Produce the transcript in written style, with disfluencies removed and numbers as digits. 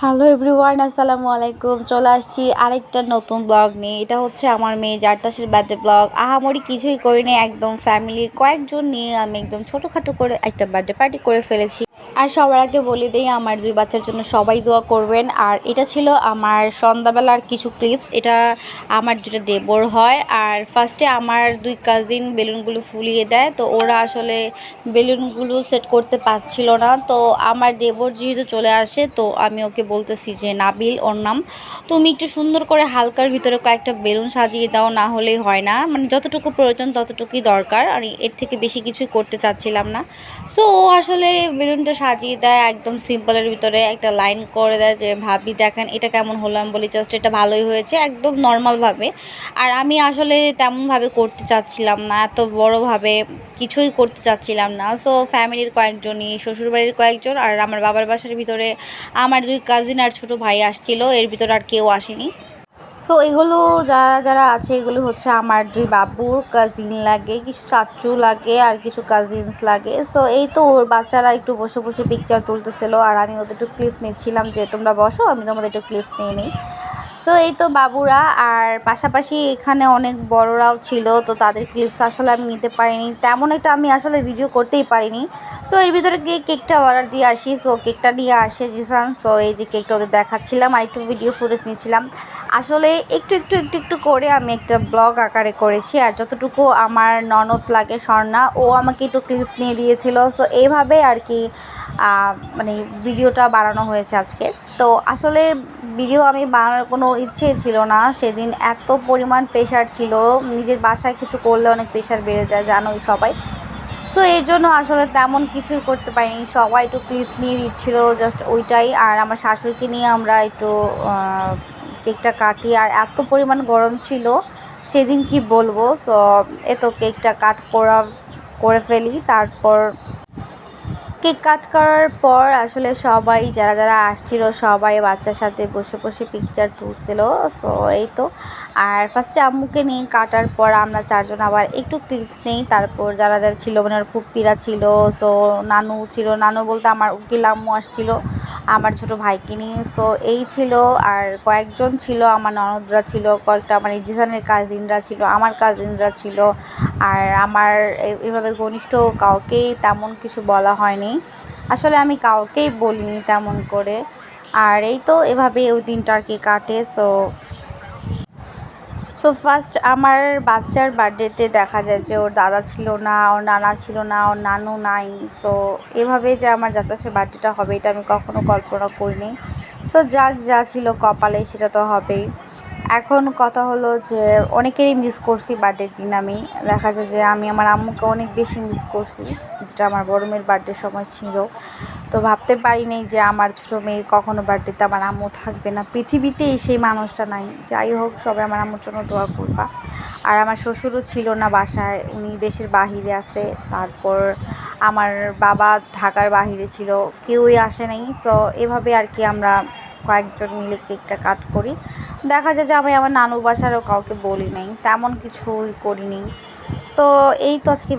Hello everyone, আসসালামু আলাইকুম। চলে আসছি আরেকটা নতুন ব্লগ নিয়ে। এটা হচ্ছে আমার মেয়ে জারতাসের বার্থডে ব্লগ। আহামরি কিছুই করিনি, একদম ফ্যামিলির কয়েকজন নিয়ে আমি একদম ছোটোখাটো করে একটা বার্থডে পার্টি করে ফেলেছি। আর সবার আগে বলে দিই, আমার দুই বাচ্চার জন্য সবাই দোয়া করবেন। আর এটা ছিল আমার সন্ধ্যাবেলার কিছু ক্লিপস। এটা আমার দুটো দেবর হয়। আর ফার্স্টে আমার দুই কাজিন বেলুনগুলো ফুলিয়ে দেয়, তো ওরা আসলে বেলুনগুলো সেট করতে পারছিল না। তো আমার দেবর যেহেতু চলে আসে, তো আমি ওকে বলতেছি যে নাবিল ওর নাম, তুমি একটু সুন্দর করে হালকার ভিতরে কয়েকটা বেলুন সাজিয়ে দাও, না হলেই হয় না, মানে যতটুকু প্রয়োজন ততটুকুই দরকার, আর এর থেকে বেশি কিছুই করতে চাচ্ছিলাম না। সো ও আসলে বেলুনটা সাজিয়ে দেয়, একদম সিম্পলের ভিতরে একটা লাইন করে দেয় যে ভাবি দেখেন এটা কেমন হলো। আমি বলি জাস্ট এটা ভালোই হয়েছে, একদম নর্মালভাবে। আর আমি আসলে তেমনভাবে করতে চাচ্ছিলাম না, এত বড়োভাবে কিছুই করতে চাচ্ছিলাম না। সো ফ্যামিলির কয়েকজনই, শ্বশুরবাড়ির কয়েকজন আর আমার বাবার বাসার ভিতরে আমার দুই কাজিন আর ছোটো ভাই আসছিল, এর ভিতরে আর কেউ আসেনি। সো এগুলো যারা যারা আছে এগুলো হচ্ছে আমার দুই বাবুর কাজিন লাগে, কিছু চাচু লাগে আর কিছু কাজিনস লাগে। সো এই তো ওর বাচ্চারা একটু বসে বসে পিকচার তুলতেছিল, আর আমি ওদের একটু ক্লিপস নিচ্ছিলাম যে তোমরা বসো, আমি তোমাদের একটু ক্লিপস নিয়ে নিই। সো এই তো বাবুরা, আর পাশাপাশি এখানে অনেক বড়রাও ছিল, তো তাদের ক্লিপস আসলে আমি নিতে পারিনি, তেমন একটা আমি আসলে ভিডিও করতেই পারিনি। সো এর ভিতরে কেকটা অর্ডার দিয়ে আসি। সো কেকটা নিয়ে আসে জিসান। সো এই যে কেকটা ওদের দেখাচ্ছিলাম আর একটু ভিডিও ফুটেজ নিচ্ছিলাম। আসলে একটু করে আমি একটা ব্লগ আকারে করেছি, আর যতটুকু আমার ননদ লাগে স্বর্ণা, ও আমাকে একটু ক্লিপস নিয়ে দিয়েছিল। সো এইভাবে আর কি মানে ভিডিওটা বানানো হয়েছে আজকে। তো আসলে ভিডিও আমি বানানোর কোনো ইচ্ছে ছিল না, সেদিন এত পরিমাণ প্রেশার ছিল, নিজের বাসায় কিছু করলে অনেক প্রেশার বেড়ে যায় জানোই সবাই। সো এর জন্য আসলে তেমন কিছুই করতে পারিনি, সবাই একটু ক্লিপস নিয়ে দিচ্ছিলো, জাস্ট ওইটাই। আর আমার শাশুড়িকে নিয়ে আমরা একটু কেকটা কাটি, আর এত পরিমাণ গরম ছিল সেদিন কি বলবো। সো এতো কেকটা করে ফেলি। তারপর কেক কাট করার পর আসলে সবাই যারা যারা আসছিল সবাই বাচ্চার সাথে বসে বসে পিকচার তুলছিল। সো এই তো, আর ফার্স্টে আম্মুকে নিয়ে কাটার পর আমরা চারজন আবার একটু ক্লিপস নেই। তারপর যারা যারা ছিল মানে ওর ফুপ্পিরা ছিল, সো নানু ছিল, নানু বলতে আমার উকিল আম্মু আসছিল আমার ছোট ভাইকে নিয়ে। সো এই ছিল, আর কয়েকজন ছিল, আমার ননদরা ছিল, কয়েকটা আমার জিসানের কাজিনরা ছিল, আমার কাজিনরা ছিল। আর আমার এভাবে ঘনিষ্ঠ কাউকেই তেমন কিছু বলা হয়নি, আসলে আমি কাউকেই বলিনি তেমন করে। আর এই তো এভাবে ওই দিনটা আর কি কাটে। সো ফার্স্ট আমার বাচ্চার বার্থডেতে দেখা যায় যে ওর দাদা ছিল না, ওর নানা ছিল না, ওর নানু নাই। সো এভাবে যে আমার জাতাসের বার্থডেটা হবে এটা আমি কখনো কল্পনা করিনি। সো যাক, যা ছিল কপালে সেটা তো হবেই। এখন কথা হলো যে অনেকেরই মিস করছি বার্থডের দিন। আমি দেখা যায় যে আমি আমার আম্মুকে অনেক বেশি মিস করছি, যেটা আমার বড় মেয়ের বার্থডের সময় ছিল। তো ভাবতে পারিনি যে আমার ছোটো মেয়ের কখনো বার্থডেতে আমার আম্মু থাকবে না, পৃথিবীতেই সেই মানুষটা নাই। যাই হোক, সবাই আমার আম্মুর জন্য দোয়া করবা। আর আমার শ্বশুরও ছিল না বাসায়, উনি দেশের বাহিরে আছে। তারপর আমার বাবা ঢাকার বাহিরে ছিল, কেউই আসে নাই। সো এভাবে আর কি আমরা কয়েকজন মিলে কেকটা কাট করি। দেখা যায় যে আমি আমার নানু বাসারও কাউকে বলি নাই, তেমন কিছুই করিনি। তো এই তো আজকে